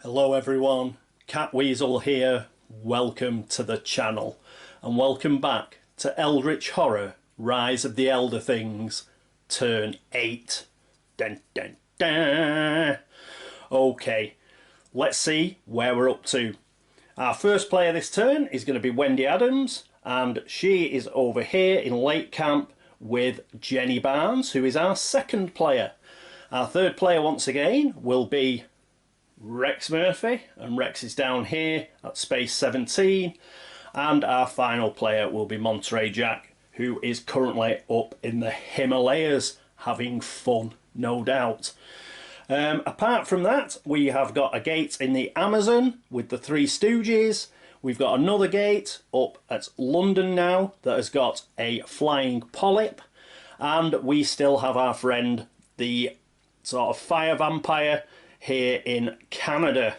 Hello everyone, Catweazle here, welcome to the channel and welcome back to Eldritch Horror Rise of the Elder Things Turn 8. Dun, dun, dun. Okay, let's see where we're up to. Our first player this turn is going to be Wendy Adams, and she is over here in Lake Camp with Jenny Barnes, who is our second player. Our third player once again will be Rex Murphy, and Rex is down here at space 17, and our final player will be Monterey Jack, who is currently up in the Himalayas having fun, no doubt. Apart from that, we have got a gate in the Amazon with the Three Stooges. We've got another gate up at London now that has got a flying polyp, and we still have our friend the sort of fire vampire here in Canada.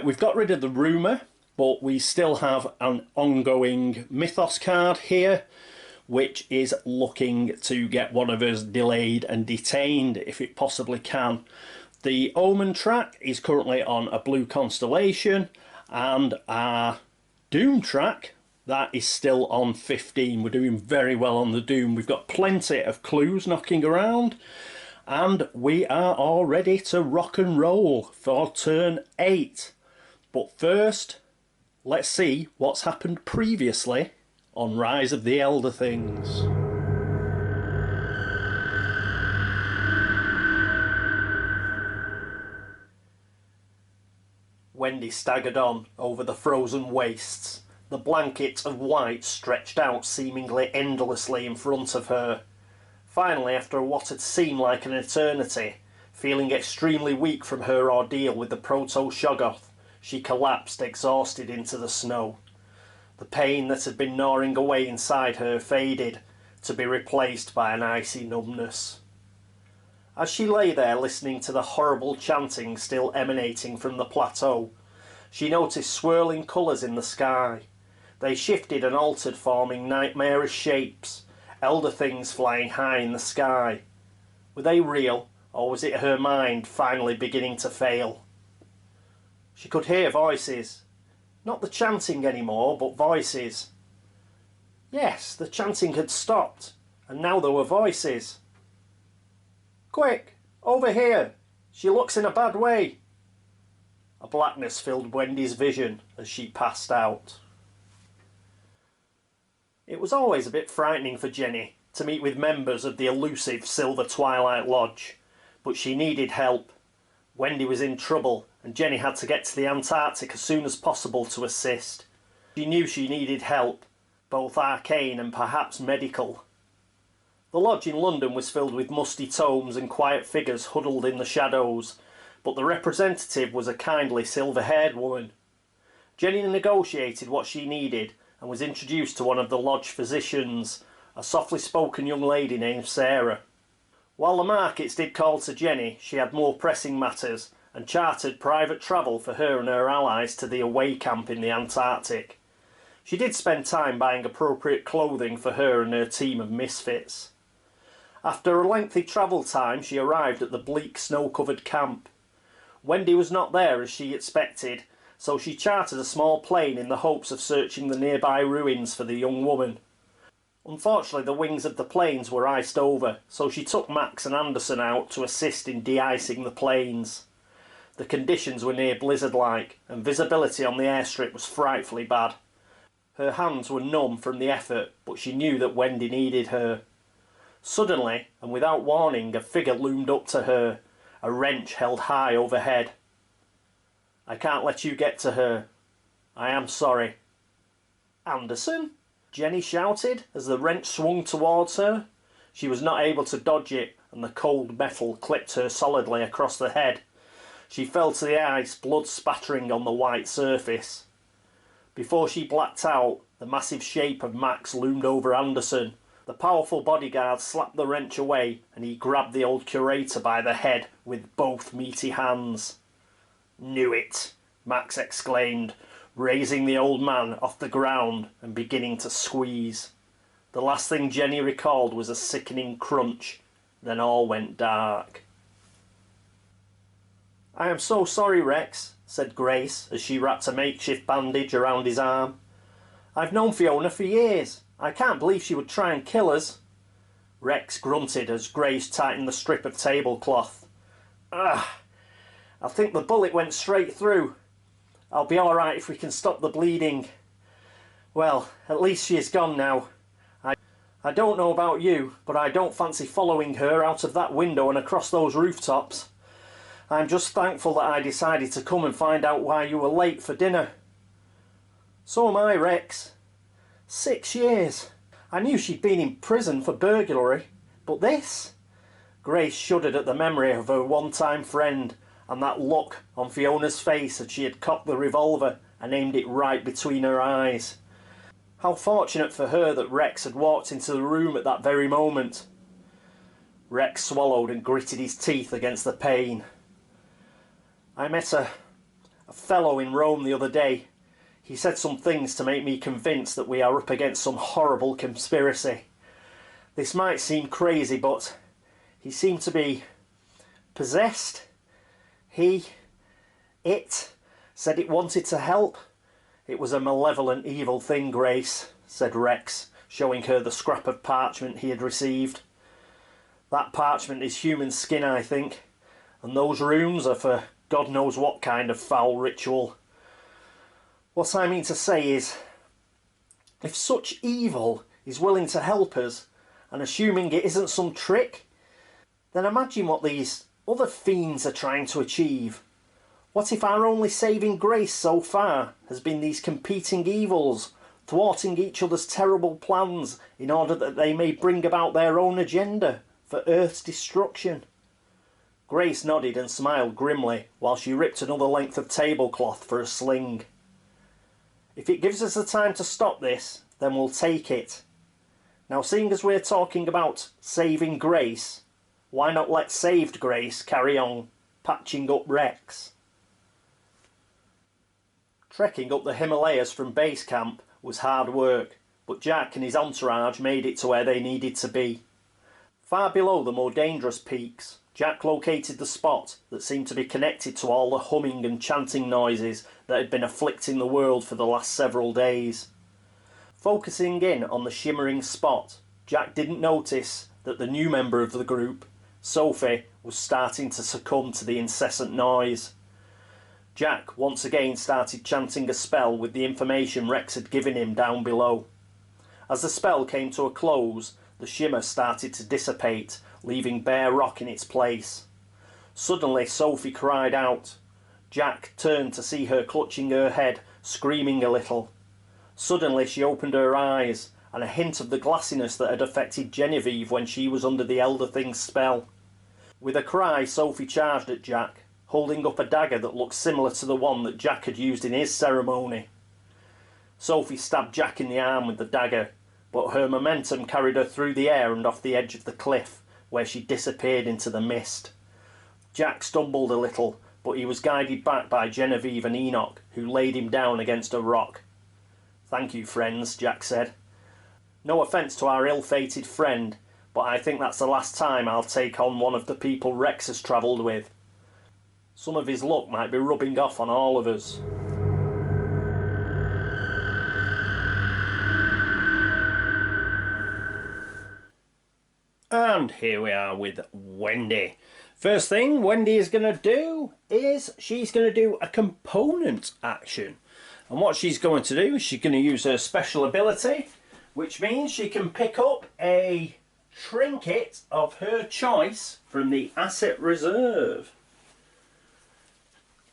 We've got rid of the rumour, but we still have an ongoing Mythos card here, which is looking to get one of us delayed and detained if it possibly can. The Omen track is currently on a blue constellation, and our Doom track, that is still on 15. We're doing very well on the Doom. We've got plenty of clues knocking around, and we are all ready to rock and roll for turn 8. But first, let's see what's happened previously on Rise of the Elder Things. Wendy staggered on over the frozen wastes, the blanket of white stretched out seemingly endlessly in front of her. Finally, after what had seemed like an eternity, feeling extremely weak from her ordeal with the Proto-Shoggoth, she collapsed exhausted into the snow. The pain that had been gnawing away inside her faded, to be replaced by an icy numbness. As she lay there listening to the horrible chanting still emanating from the plateau, she noticed swirling colours in the sky. They shifted and altered, forming nightmarish shapes. Elder things flying high in the sky. Were they real, or was it her mind finally beginning to fail? She could hear voices. Not the chanting anymore, but voices. Yes, the chanting had stopped, and now there were voices. Quick, over here! She looks in a bad way! A blackness filled Wendy's vision as she passed out. It was always a bit frightening for Jenny to meet with members of the elusive Silver Twilight Lodge, but she needed help. Wendy was in trouble, and Jenny had to get to the Antarctic as soon as possible to assist. She knew she needed help, both arcane and perhaps medical. The lodge in London was filled with musty tomes and quiet figures huddled in the shadows, but the representative was a kindly silver-haired woman. Jenny negotiated what she needed and was introduced to one of the lodge physicians, a softly spoken young lady named Sarah. While the markets did call to Jenny, she had more pressing matters and chartered private travel for her and her allies to the away camp in the Antarctic. She did spend time buying appropriate clothing for her and her team of misfits. After a lengthy travel time, she arrived at the bleak snow-covered camp. Wendy was not there as she expected, so she chartered a small plane in the hopes of searching the nearby ruins for the young woman. Unfortunately, the wings of the planes were iced over, so she took Max and Anderson out to assist in de-icing the planes. The conditions were near blizzard-like, and visibility on the airstrip was frightfully bad. Her hands were numb from the effort, but she knew that Wendy needed her. Suddenly, and without warning, a figure loomed up to her, a wrench held high overhead. I can't let you get to her. I am sorry. Anderson? Jenny shouted as the wrench swung towards her. She was not able to dodge it, and the cold metal clipped her solidly across the head. She fell to the ice, blood spattering on the white surface. Before she blacked out, the massive shape of Max loomed over Anderson. The powerful bodyguard slapped the wrench away, and he grabbed the old curator by the head with both meaty hands. "Knew it," Max exclaimed, raising the old man off the ground and beginning to squeeze. The last thing Jenny recalled was a sickening crunch. Then all went dark. "I am so sorry, Rex," said Grace as she wrapped a makeshift bandage around his arm. "I've known Fiona for years. I can't believe she would try and kill us." Rex grunted as Grace tightened the strip of tablecloth. "Ugh, I think the bullet went straight through. I'll be all right if we can stop the bleeding. Well, at least she is gone now. I don't know about you, but I don't fancy following her out of that window and across those rooftops. I'm just thankful that I decided to come and find out why you were late for dinner." "So am I, Rex. 6 years. I knew she'd been in prison for burglary, but this..." Grace shuddered at the memory of her one-time friend and that look on Fiona's face as she had cocked the revolver and aimed it right between her eyes. How fortunate for her that Rex had walked into the room at that very moment. Rex swallowed and gritted his teeth against the pain. "I met a fellow in Rome the other day. He said some things to make me convinced that we are up against some horrible conspiracy. This might seem crazy, but he seemed to be possessed. It said it wanted to help." "It was a malevolent, evil thing, Grace," said Rex, showing her the scrap of parchment he had received. "That parchment is human skin, I think, and those runes are for God knows what kind of foul ritual. What I mean to say is, if such evil is willing to help us, and assuming it isn't some trick, then imagine what these other fiends are trying to achieve. What if our only saving grace so far has been these competing evils, thwarting each other's terrible plans in order that they may bring about their own agenda for Earth's destruction?" Grace nodded and smiled grimly while she ripped another length of tablecloth for a sling. "If it gives us the time to stop this, then we'll take it. Now, seeing as we're talking about saving Grace, why not let saved Grace carry on patching up Rex?" Trekking up the Himalayas from base camp was hard work, but Jack and his entourage made it to where they needed to be. Far below the more dangerous peaks, Jack located the spot that seemed to be connected to all the humming and chanting noises that had been afflicting the world for the last several days. Focusing in on the shimmering spot, Jack didn't notice that the new member of the group, Sophie, was starting to succumb to the incessant noise. Jack once again started chanting a spell with the information Rex had given him down below. As the spell came to a close, the shimmer started to dissipate, leaving bare rock in its place. Suddenly Sophie cried out. Jack turned to see her clutching her head, screaming a little. Suddenly she opened her eyes, and a hint of the glassiness that had affected Genevieve when she was under the Elder Thing's spell. With a cry, Sophie charged at Jack, holding up a dagger that looked similar to the one that Jack had used in his ceremony. Sophie stabbed Jack in the arm with the dagger, but her momentum carried her through the air and off the edge of the cliff, where she disappeared into the mist. Jack stumbled a little, but he was guided back by Genevieve and Enoch, who laid him down against a rock. "Thank you, friends," Jack said. "No offence to our ill-fated friend, but I think that's the last time I'll take on one of the people Rex has travelled with. Some of his luck might be rubbing off on all of us." And here we are with Wendy. First thing Wendy is going to do is she's going to do a component action. And what she's going to do is she's going to use her special ability, which means she can pick up a trinket of her choice from the asset reserve.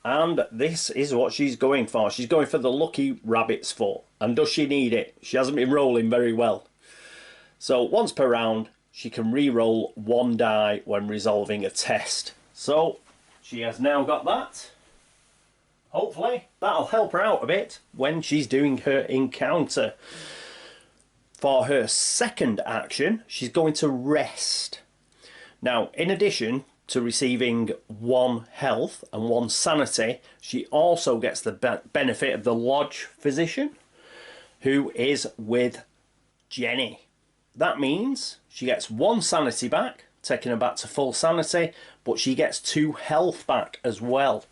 And this is what she's going for. She's going for the lucky rabbit's foot. And does she need it? She hasn't been rolling very well. So once per round, she can re-roll one die when resolving a test. So she has now got that. Hopefully that'll help her out a bit when she's doing her encounter. For her second action, she's going to rest. Now, in addition to receiving 1 health and 1 sanity, she also gets the benefit of the lodge physician, who is with Jenny. That means she gets 1 sanity back, taking her back to full sanity, but but she gets 2 health back as well.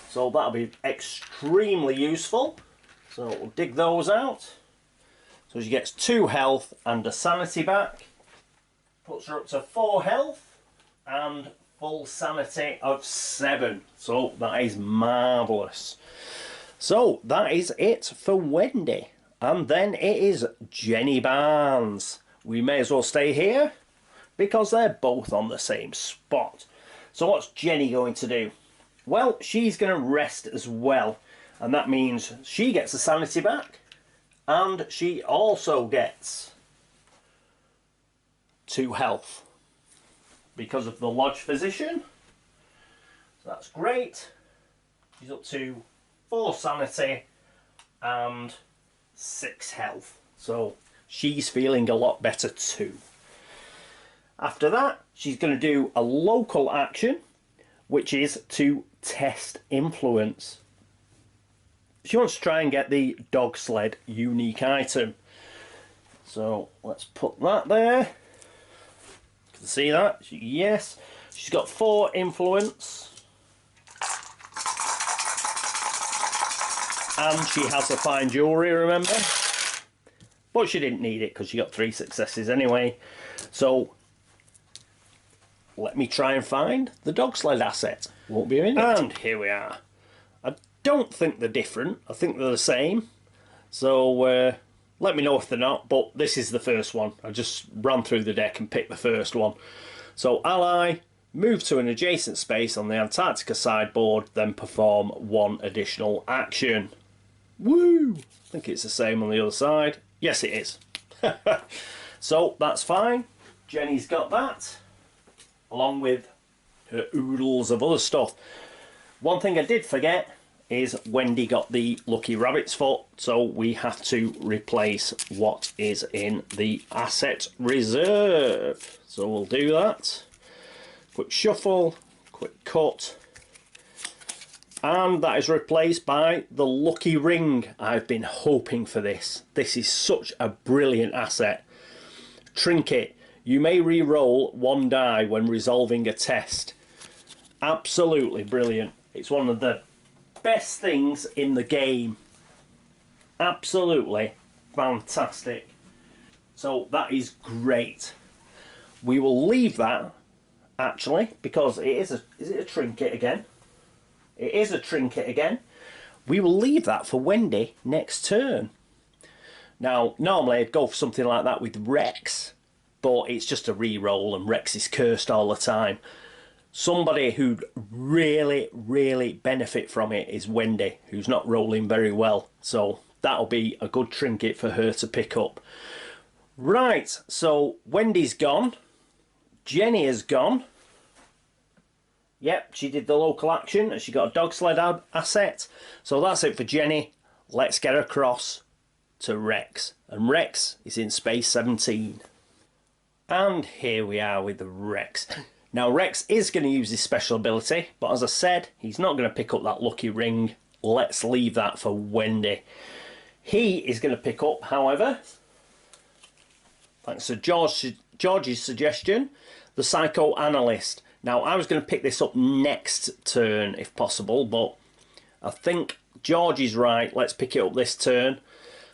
So that'll be extremely useful. So we'll dig those out. So she gets 2 health and a sanity back. Puts her up to 4 health and full sanity of 7. So that is marvellous. So that is it for Wendy. And then it is Jenny Barnes. We may as well stay here because they're both on the same spot. So what's Jenny going to do? Well, she's going to rest as well. And that means she gets a sanity back. And she also gets 2 health because of the lodge physician. So that's great. She's up to 4 sanity and 6 health. So she's feeling a lot better too. After that, she's going to do a local action, which is to test influence. She wants to try and get the dog sled unique item. So let's put that there. You can see that? Yes. She's got 4 influence. And she has the fine jewellery, remember? But she didn't need it because she got 3 successes anyway. So let me try and find the dog sled asset. Won't be a minute. And here we are. I don't think they're different. I think they're the same. So let me know if they're not. But this is the first one. I just ran through the deck and picked the first one. So ally, move to an adjacent space on the Antarctica sideboard, then perform 1 additional action. Woo! I think it's the same on the other side. Yes, it is. So that's fine. Jenny's got that, along with her oodles of other stuff. One thing I did forget is Wendy got the lucky rabbit's foot, so we have to replace what is in the asset reserve. So we'll do that. Quick shuffle, quick cut. And that is replaced by the lucky ring. I've been hoping for this. This is such a brilliant asset. Trinket. You may re-roll 1 die when resolving a test. Absolutely brilliant. It's one of the best things in the game. Absolutely fantastic. So that is great. We will leave that actually because it is it a trinket again? It is a trinket again. We will leave that for Wendy next turn. Now, normally I'd go for something like that with Rex, but it's just a re-roll and Rex is cursed all the time. Somebody who'd really, really benefit from it is Wendy, who's not rolling very well. So that'll be a good trinket for her to pick up. Right, so Wendy's gone. Jenny is gone. Yep, she did the local action and she got a dog sled asset. So that's it for Jenny. Let's get across to Rex. And Rex is in space 17. And here we are with Rex. Now Rex is going to use his special ability, but as I said, he's not going to pick up that lucky ring. Let's leave that for Wendy. He is going to pick up, however, thanks to George's suggestion, the psychoanalyst. Now, I was going to pick this up next turn, if possible, but I think George is right. Let's pick it up this turn.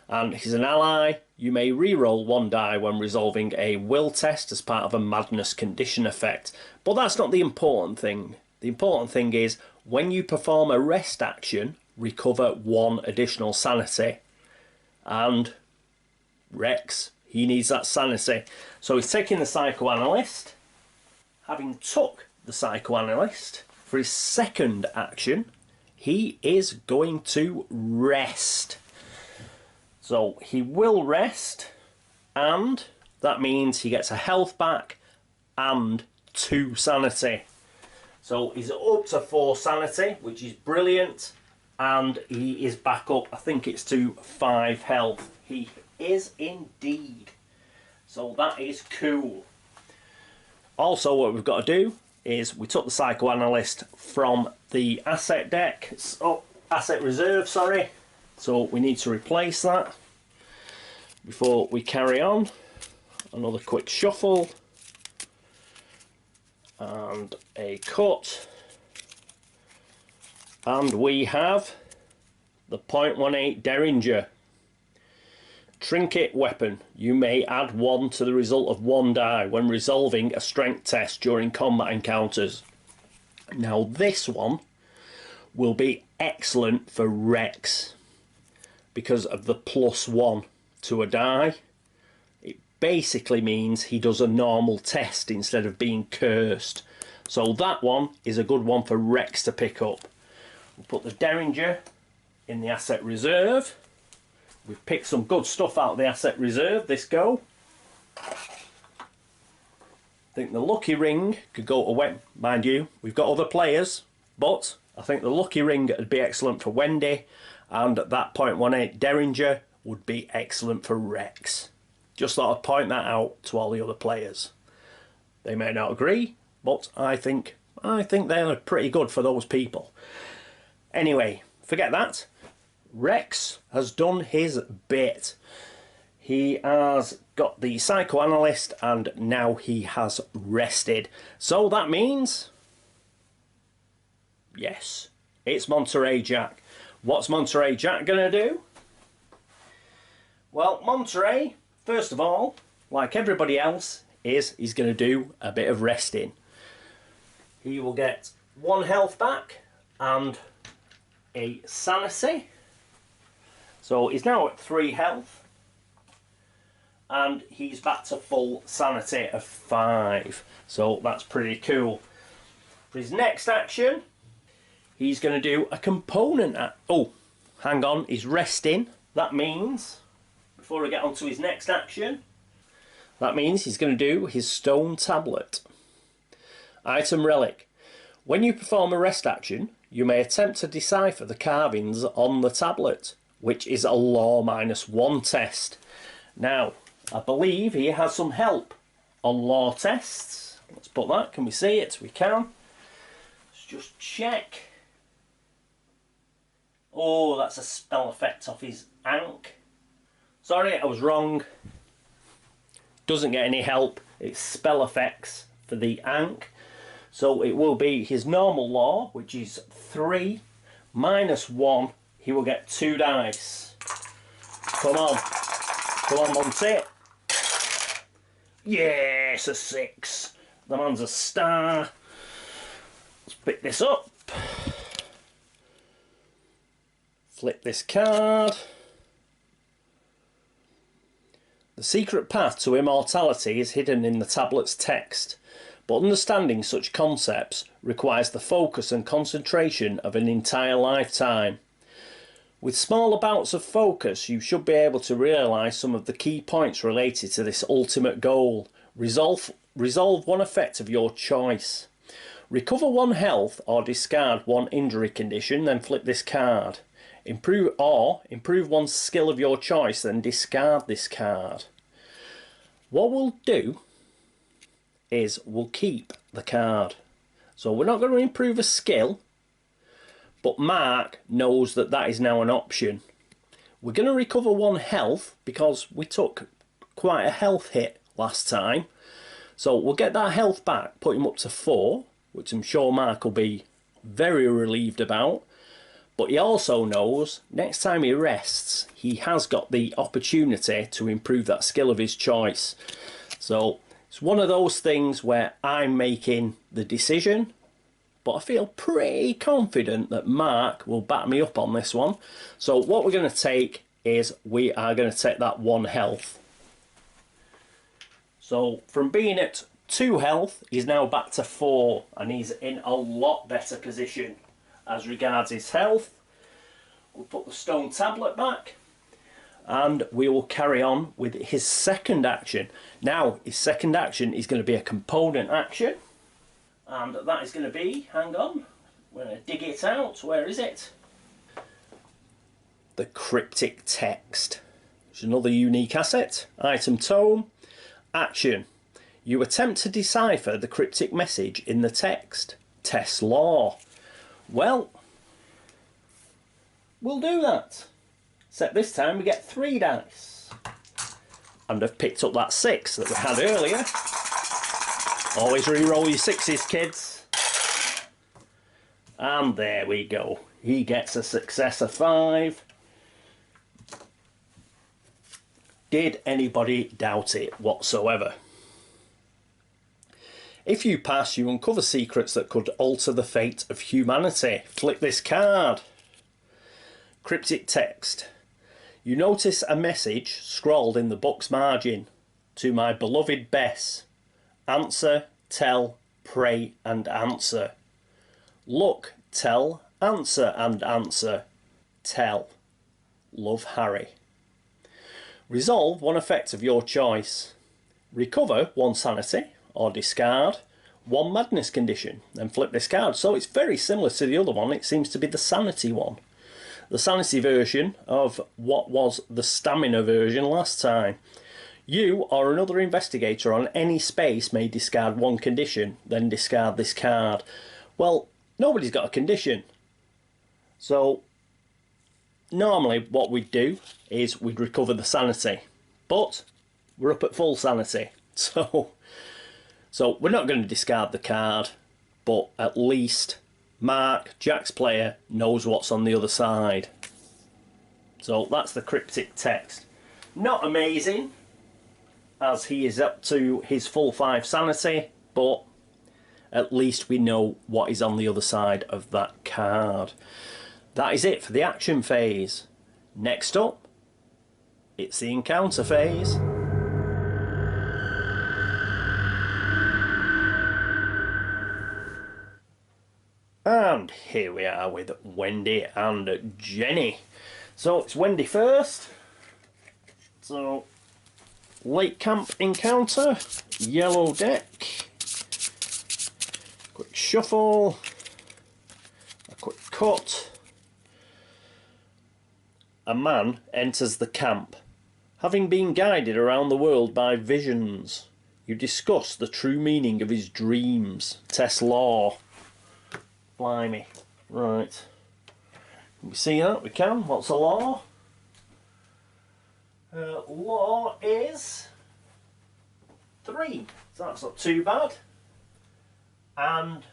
And he's an ally. You may re-roll 1 die when resolving a will test as part of a madness condition effect. But that's not the important thing. The important thing is, when you perform a rest action, recover 1 additional sanity. And Rex, he needs that sanity. So he's taking the psychoanalyst. Having took the psychoanalyst, for his second action, he is going to rest. So he will rest, and that means he gets a health back and 2 sanity. So he's up to 4 sanity, which is brilliant, and he is back up, I think it's to 5 health. He is indeed. So that is cool. Also, what we've got to do is we took the psychoanalyst from the asset deck, asset reserve, sorry. So we need to replace that before we carry on. Another quick shuffle. and a cut, and we have the .18 Derringer. Trinket weapon. You may add 1 to the result of 1 die when resolving a strength test during combat encounters. Now this one will be excellent for Rex because of the +1 to a die. It basically means he does a normal test instead of being cursed. So that one is a good one for Rex to pick up. We'll put the Derringer in the asset reserve. We've picked some good stuff out of the asset reserve this go. I think the lucky ring could go to Wendy. Mind you, we've got other players, but I think the lucky ring would be excellent for Wendy, and that .18 Derringer would be excellent for Rex. Just thought I'd point that out to all the other players. They may not agree, but I think they're pretty good for those people. Anyway, forget that. Rex has done his bit. He has got the psychoanalyst and now he has rested. So that means, yes, it's Monterey Jack. What's Monterey Jack going to do? Well, Monterey, first of all, like everybody else, he's going to do a bit of resting. He will get 1 health back and a sanity. So he's now at 3 health and he's back to full sanity of 5. So that's pretty cool. For his next action, he's going to do a component. Oh, hang on, he's resting. That means, before I get on to his next action, that means he's going to do his stone tablet. Item relic. When you perform a rest action, you may attempt to decipher the carvings on the tablet, which is a law -1 test. Now, I believe he has some help on law tests. Let's put that. Can we see it? We can. Let's just check. Oh, that's a spell effect off his ankh. Sorry, I was wrong. Doesn't get any help. It's spell effects for the ankh. So it will be his normal law, which is 3 -1. He will get 2 dice. Come on. Come on, Monty. Yes, a 6. The man's a star. Let's pick this up. Flip this card. The secret path to immortality is hidden in the tablet's text, but understanding such concepts requires the focus and concentration of an entire lifetime. With smaller bouts of focus, you should be able to realise some of the key points related to this ultimate goal. Resolve 1 effect of your choice. Recover 1 health or discard 1 injury condition, then flip this card. Improve 1 skill of your choice, then discard this card. What we'll do is we'll keep the card. So we're not going to improve a skill, but Mark knows that that is now an option. We're going to recover 1 health because we took quite a health hit last time. So we'll get that health back, put him up to 4, which I'm sure Mark will be very relieved about. But he also knows next time he rests, he has got the opportunity to improve that skill of his choice. So it's one of those things where I'm making the decision, but I feel pretty confident that Mark will back me up on this one. So what we're going to take is we are going to take that 1 health. So from being at 2 health, he's now back to 4, and he's in a lot better position as regards his health. We'll put the stone tablet back, and we will carry on with his second action. Now, his second action is going to be a component action. And that is going to be, hang on, we're going to dig it out. Where is it? The cryptic text, which is another unique asset. Item tome. Action. You attempt to decipher the cryptic message in the text. Test law. Well, we'll do that. Except this time we get 3 dice. And I've picked up that 6 that we had earlier. Always re-roll your 6s, kids. And there we go. He gets a success of 5. Did anybody doubt it whatsoever? If you pass, you uncover secrets that could alter the fate of humanity. Flip this card. Cryptic text. You notice a message scrawled in the book's margin. To my beloved Bess. Answer, tell, pray and answer. Look, tell, answer and answer. Tell. Love, Harry. Resolve one effect of your choice. Recover 1 sanity or discard 1 madness condition. Then flip this card. So it's very similar to the other one. It seems to be the sanity one. The sanity version of what was the stamina version last time. You or another investigator on any space may discard 1 condition, then discard this card. Well, nobody's got a condition. So normally what we'd do is we'd recover the sanity, but we're up at full sanity, so we're not going to discard the card, but at least Mark, Jack's player, knows what's on the other side. So that's the cryptic text. Not amazing, as he is up to his full 5 sanity, but at least we know what is on the other side of that card. That is it for the action phase. Next up, it's the encounter phase. And here we are with Wendy and Jenny. So it's Wendy first. So, late camp encounter, yellow deck, quick shuffle, a quick cut. A man enters the camp. Having been guided around the world by visions, you discuss the true meaning of his dreams. Test law. Blimey. Right. Can we see that? We can. What's the law? Law is 3. So that's not too bad. And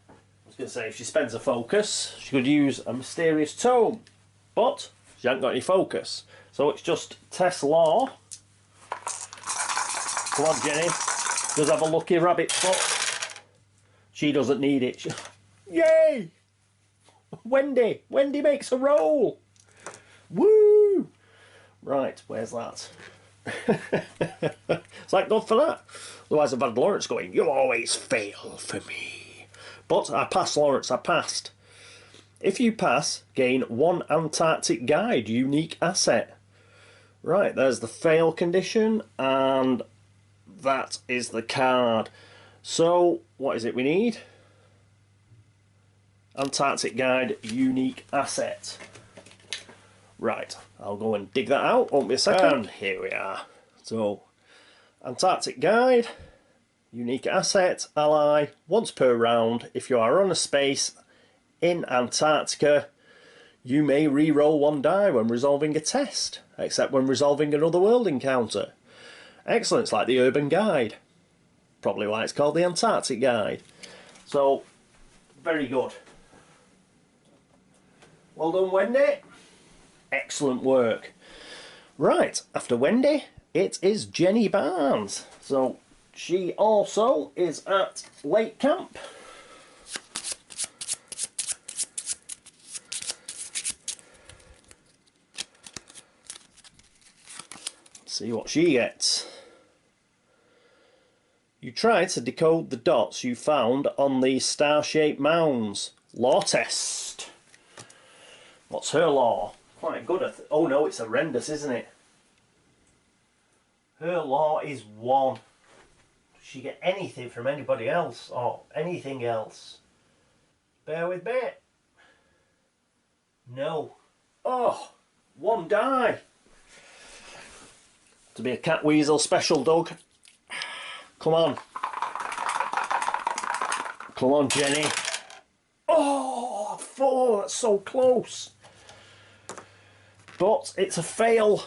I was going to say, if she spends a focus, she could use a mysterious tome. But she hasn't got any focus. So it's just test law. Come on, Jenny. Does have a lucky rabbit foot. She doesn't need it. Yay! Wendy! Wendy makes a roll! Woo! Right, where's that? It's like, good for that. Otherwise I've had Lawrence going, you always fail for me. But I passed, Lawrence, I passed. If you pass, gain 1 Antarctic Guide unique asset. Right, there's the fail condition, and that is the card. So, what is it we need? Antarctic Guide unique asset. Right, I'll go and dig that out. Won't be a second. And here we are. So, Antarctic Guide, unique asset, ally, once per round. If you are on a space in Antarctica, you may re-roll 1 die when resolving a test, except when resolving an otherworld encounter. Excellent, it's like the Urban Guide. Probably why it's called the Antarctic Guide. So, very good. Well done, Wendy. Excellent work. Right, after Wendy, it is Jenny Barnes. So, she also is at Lake Camp. See what she gets. You try to decode the dots you found on these star-shaped mounds. Law test. What's her law? Quite good. Oh no, it's horrendous, isn't it? Her law is 1. Does she get anything from anybody else or anything else? Bear with me. No. Oh, 1 die. To be a Catweazle special, Doug. Come on. Come on, Jenny. Oh, 4. That's so close. But it's a fail.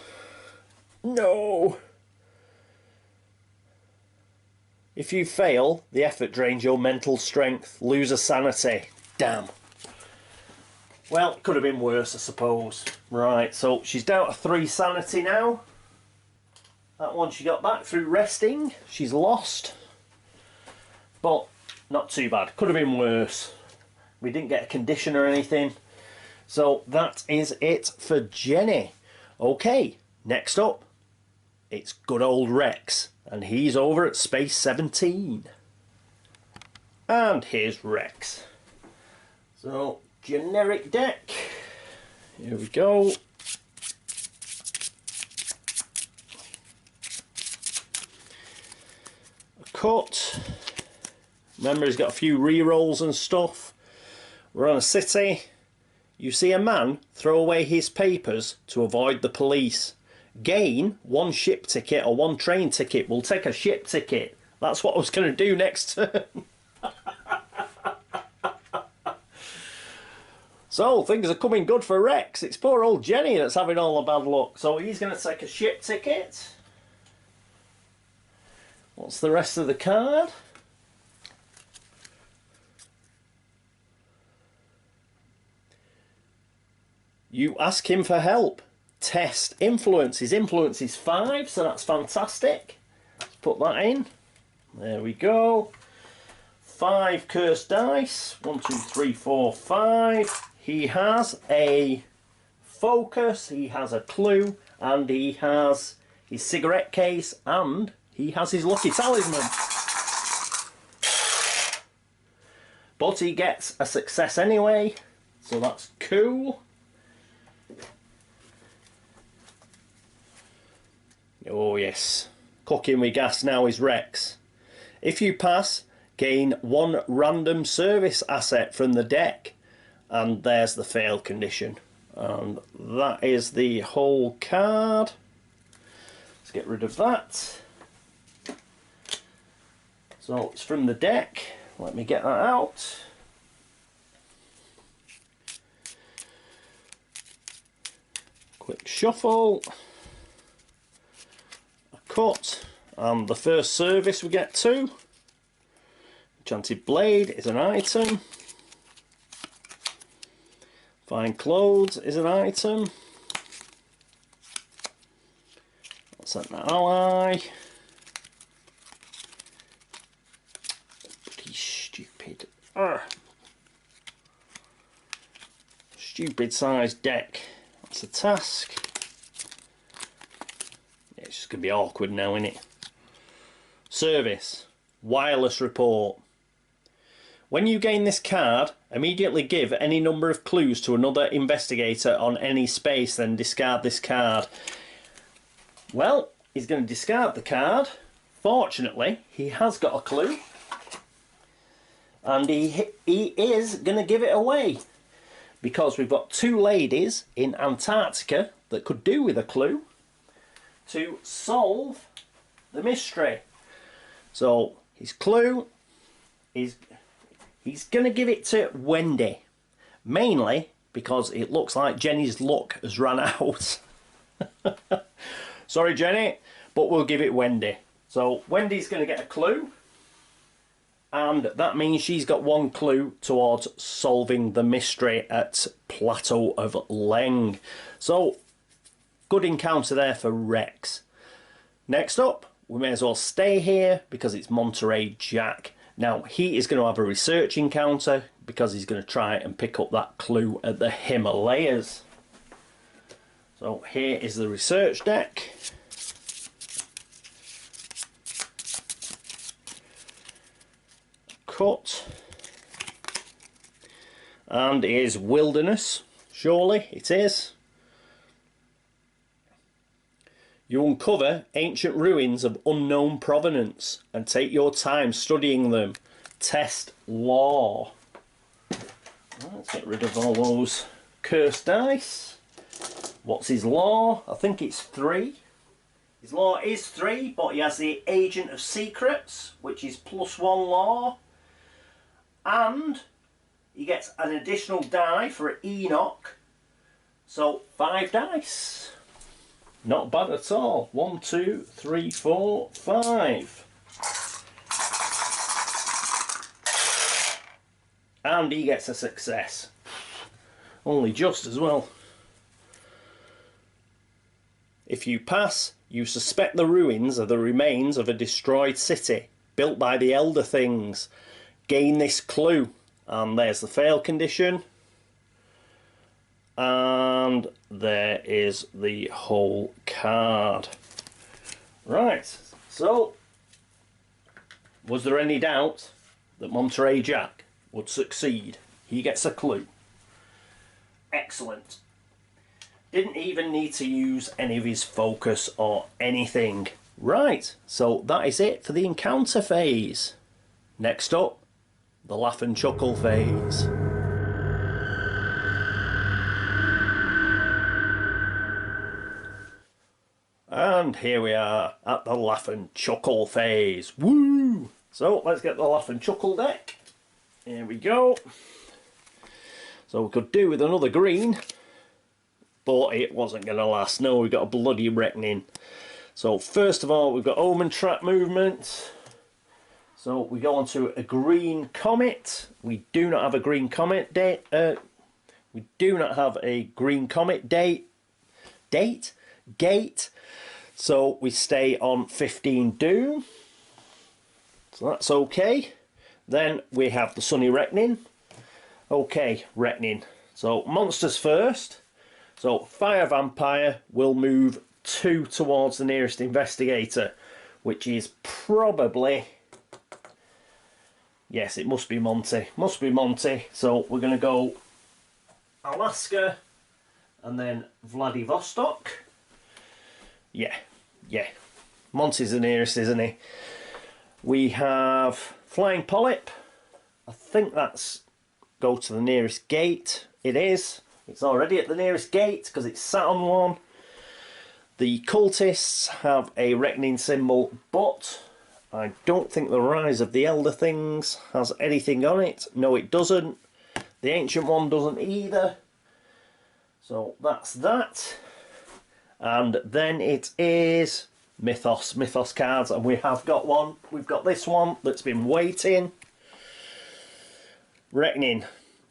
No. If you fail, the effort drains your mental strength. Lose a sanity. Damn. Well, it could have been worse, I suppose. Right, so she's down to 3 sanity now. That one she got back through resting. She's lost. But not too bad. Could have been worse. We didn't get a condition or anything. So that is it for Jenny. Okay, next up, it's good old Rex. And he's over at space 17. And here's Rex. So, generic deck. Here we go. A cut. Remember, he's got a few re-rolls and stuff. We're on a city. You see a man throw away his papers to avoid the police. Gain 1 ship ticket or 1 train ticket. We'll take a ship ticket. That's what I was going to do next turn. So, things are coming good for Rex. It's poor old Jenny that's having all the bad luck. So he's going to take a ship ticket. What's the rest of the card? You ask him for help. Test influence. His influence is 5, so that's fantastic. Let's put that in. There we go. 5 cursed dice. 1, 2, 3, 4, 5. He has a focus, he has a clue, and he has his cigarette case, and he has his lucky talisman. But he gets a success anyway, so that's cool. Oh yes, cooking with gas now is Rex. If you pass, gain 1 random service asset from the deck. And there's the fail condition. And that is the whole card. Let's get rid of that. So it's from the deck. Let me get that out. Quick shuffle. A cut. And the first service we get to. Enchanted Blade is an item. Fine Clothes is an item. That's an ally. Pretty stupid. Stupid sized deck. That's a task. Yeah, it's just going to be awkward now, isn't it? Service. Wireless report. When you gain this card, immediately give any number of clues to another investigator on any space, then discard this card. Well, he's going to discard the card. Fortunately, he has got a clue. And he is going to give it away. Because we've got 2 ladies in Antarctica that could do with a clue to solve the mystery. So, his clue is... He's going to give it to Wendy, mainly because it looks like Jenny's luck has run out. Sorry, Jenny, but we'll give it Wendy. So Wendy's going to get a clue, and that means she's got 1 clue towards solving the mystery at Plateau of Leng. So, good encounter there for Rex. Next up, we may as well stay here because it's Monterey Jack. Now, he is going to have a research encounter because he's going to try and pick up that clue at the Himalayas. So here is the research deck. Cut. And it is wilderness. Surely it is. You uncover ancient ruins of unknown provenance and take your time studying them. Test law. Let's get rid of all those cursed dice. What's his law? I think it's 3. His law is 3, but he has the Agent of Secrets, which is +1 law. And he gets an additional die for Enoch. So 5 dice. Not bad at all. 1, 2, 3, 4, 5. And he gets a success. Only just as well. If you pass, you suspect the ruins are the remains of a destroyed city built by the Elder Things. Gain this clue. And there's the fail condition. And there is the whole card. Right, so was there any doubt that Monterey Jack would succeed? He gets a clue. Excellent. Didn't even need to use any of his focus or anything. Right, so that is it for the encounter phase. Next up, the laugh and chuckle phase. And here we are at the laugh and chuckle phase. Woo! So let's get the laugh and chuckle deck. Here we go. So we could do with another green, but it wasn't going to last. No, we've got a bloody reckoning. So first of all, we've got omen trap movement. So we go on to a green comet. We do not have a green comet date. We do not have a green comet gate. So we stay on 15 doom. So that's okay. Then we have the sunny reckoning. Okay, reckoning. So monsters first. So fire vampire will move 2 towards the nearest investigator, which is probably, yes, it must be Monty. Must be Monty. So we're going to go Alaska and then Vladivostok. Yeah. Monty's the nearest, isn't he? We have flying polyp. I think that's go to the nearest gate. It is. It's already at the nearest gate because it's sat on one. The cultists have a reckoning symbol, but I don't think the Rise of the Elder Things has anything on it. No, it doesn't. The ancient one doesn't either. So that's that. And then it is Mythos cards, and we have got one. We've got this one that's been waiting. Reckoning.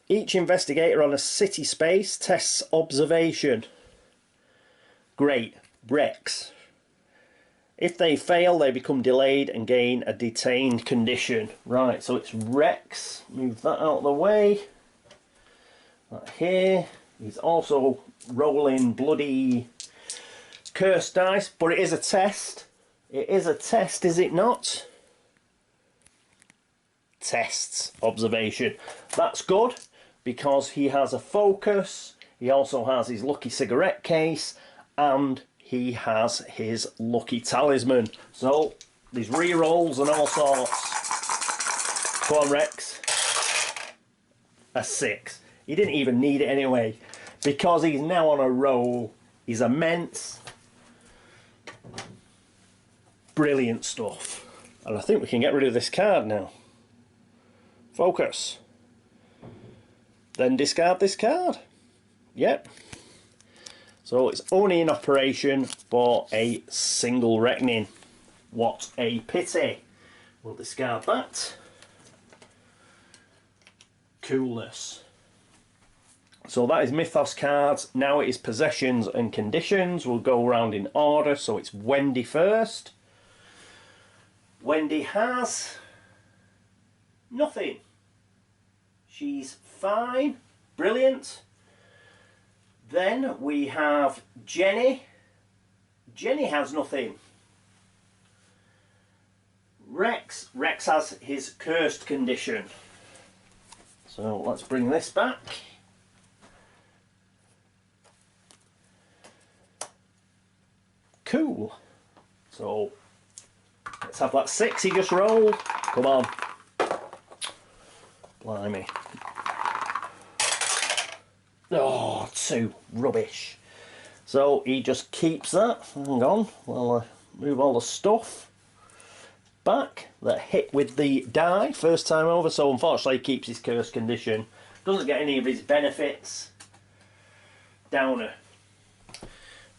Each investigator on a city space tests observation. Great. Rex. If they fail, they become delayed and gain a detained condition. Right, so it's Rex. Move that out of the way. Right here. He's also rolling bloody cursed dice, but it is a test. It is a test, is it not? Tests observation. That's good because he has a focus. He also has his lucky cigarette case and he has his lucky talisman. So there's re-rolls and all sorts. Come on, Rex. A 6. He didn't even need it anyway because he's now on a roll. He's immense. Brilliant stuff. And I think we can get rid of this card now. Focus. Then discard this card. Yep. So it's only in operation for a single reckoning. What a pity. We'll discard that. Coolness. So that is Mythos cards. Now it is possessions and conditions. We'll go around in order. So it's Wendy first. Wendy has nothing. She's fine. Brilliant. Then we have Jenny. Jenny has nothing. Rex. Rex has his cursed condition. So let's bring this back. Cool. So let's have that 6 he just rolled. Come on. Blimey. Oh, 2. Rubbish. So he just keeps that. Hang on. Well, move all the stuff back that hit with the die first time over. So unfortunately he keeps his cursed condition. Doesn't get any of his benefits. Downer.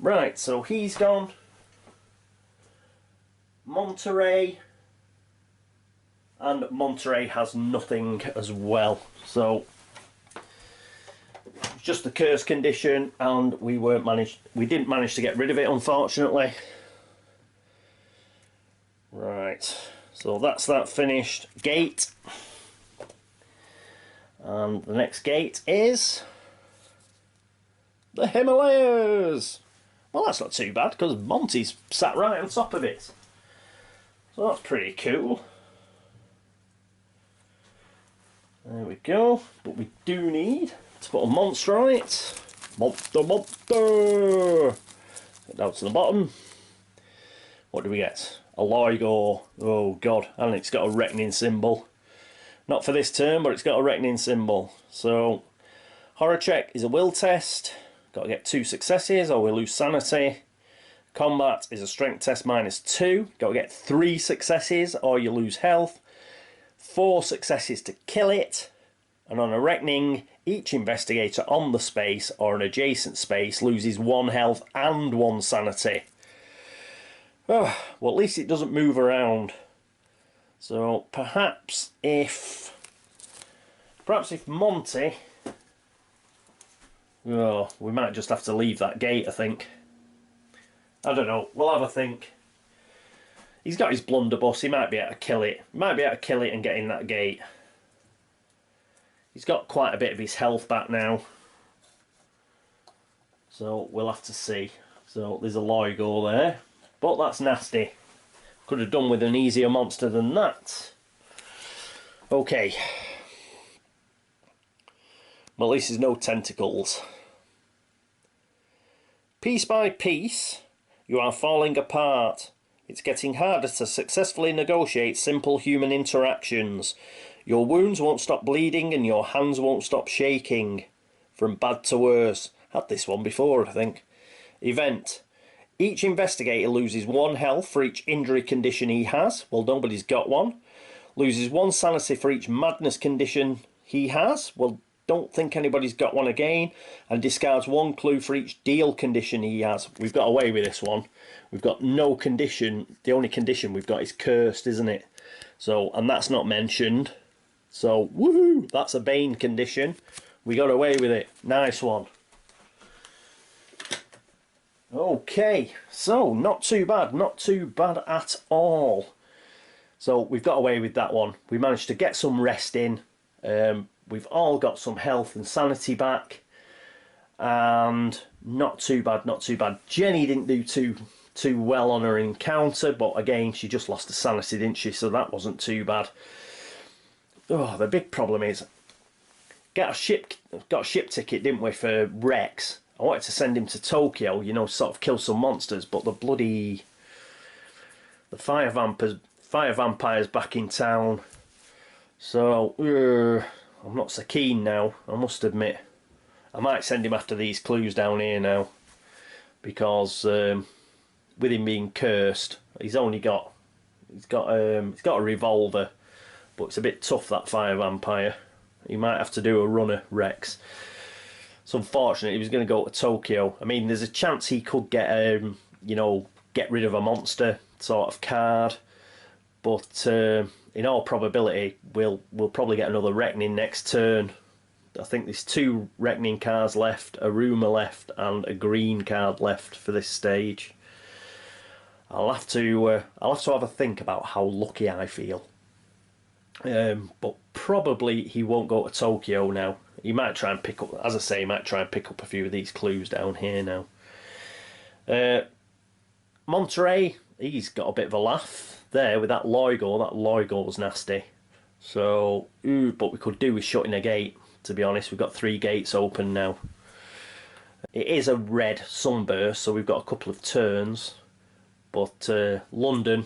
Right, so he's gone. Monterey and Monterey has nothing as well. So it's just the curse condition, and we didn't manage to get rid of it, unfortunately. Right, so that's that finished gate. And the next gate is the Himalayas. Well, that's not too bad because Monty's sat right on top of it. So that's pretty cool. There we go. But we do need to put a monster on it. Monster! Get down to the bottom. What do we get? A Ligo. Oh god, and it's got a reckoning symbol. Not for this turn, but it's got a reckoning symbol. So, horror check is a will test. Got to get 2 successes or we lose sanity. Combat is a strength test -2. Got to get 3 successes or you lose health. 4 successes to kill it. And on a reckoning, each investigator on the space or an adjacent space loses 1 health and 1 sanity. Oh, well, at least it doesn't move around. So perhaps if Monty, oh, we might just have to leave that gate, I think. I don't know, we'll have a think. He's got his blunderbuss, he might be able to kill it. He might be able to kill it and get in that gate. He's got quite a bit of his health back now. So we'll have to see. So there's a Ligo there. But that's nasty. Could have done with an easier monster than that. Okay. Well, at least there's no tentacles. Piece by piece, you are falling apart. It's getting harder to successfully negotiate simple human interactions. Your wounds won't stop bleeding and your hands won't stop shaking. From bad to worse. Had this one before, I think. Event. Each investigator loses 1 health for each injury condition he has. Well, nobody's got one. Loses 1 sanity for each madness condition he has. Well, don't think anybody's got one again. And discards 1 clue for each deal condition he has. We've got away with this one. We've got no condition. The only condition we've got is cursed, isn't it? So, and that's not mentioned. So, woohoo! That's a Bane condition. We got away with it. Nice one. Okay, so not too bad at all. So we've got away with that one. We managed to get some rest in. We've all got some health and sanity back, and not too bad, not too bad. Jenny didn't do too well on her encounter, but again, she just lost the sanity, didn't she? So that wasn't too bad. Oh, the big problem is, got a ship ticket, didn't we, for Rex? I wanted to send him to Tokyo, you know, sort of kill some monsters, but the fire vampire's back in town. So I'm not so keen now, I must admit. I might send him after these clues down here now, because with him being cursed, he's got a revolver, but it's a bit tough, that fire vampire. He might have to do a runner, Rex. So unfortunately, he was going to go to Tokyo. I mean, there's a chance he could get, you know, get rid of a monster sort of card, but in all probability, we'll probably get another Reckoning next turn. I think there's 2 Reckoning cards left, a Rumour left, and a green card left for this stage. I'll have to have a think about how lucky I feel. But probably he won't go to Tokyo now. He might try and pick up, as I say, he might try and pick up a few of these clues down here now. Monterey, he's got a bit of a laugh there with that Ligo. That Ligo's nasty. So, but we could do with shutting a gate, to be honest. We've got 3 gates open now. It is a red sunburst, so we've got a couple of turns. But London,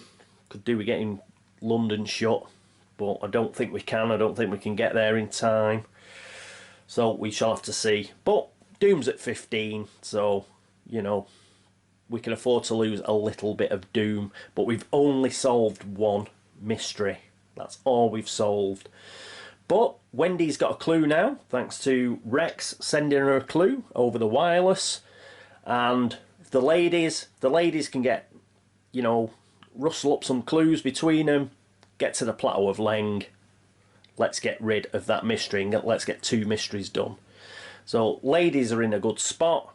could do with getting London shut. But I don't think we can. I don't think we can get there in time. So we shall have to see. But Doom's at 15, so, you know, we can afford to lose a little bit of Doom. But we've only solved 1 mystery. That's all we've solved. But Wendy's got a clue now, thanks to Rex sending her a clue over the wireless. And if the ladies can get, you know, rustle up some clues between them, get to the Plateau of Leng. Let's get rid of that mystery and let's get 2 mysteries done. So ladies are in a good spot.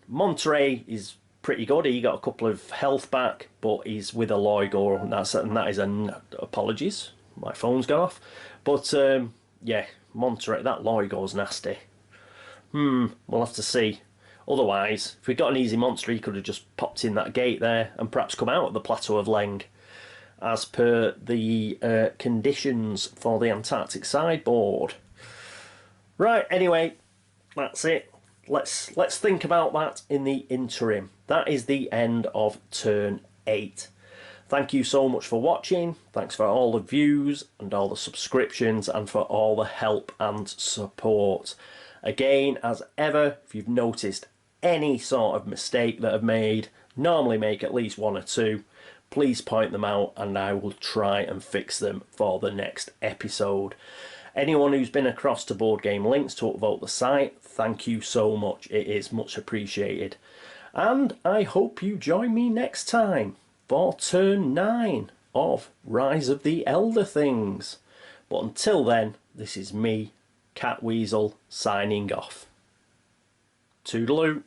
Monterey is pretty good. He got a couple of health back, but he's with a Loigor, and that is apologies, my phone's gone off. But yeah, Monterey, that Loigor's nasty. We'll have to see. Otherwise, if we got an easy monster, he could have just popped in that gate there and perhaps come out of the Plateau of Leng, as per the conditions for the Antarctic sideboard. Right, anyway, that's it. Let's think about that in the interim. That is the end of turn 8. Thank you so much for watching. Thanks for all the views and all the subscriptions and for all the help and support. Again, as ever, if you've noticed any sort of mistake that I've made, normally make at least 1 or 2, please point them out and I will try and fix them for the next episode. Anyone who's been across to Board Game Links to upvote the site, thank you so much. It is much appreciated. And I hope you join me next time for turn 9 of Rise of the Elder Things. But until then, this is me, Catweazle, signing off. Toodaloo.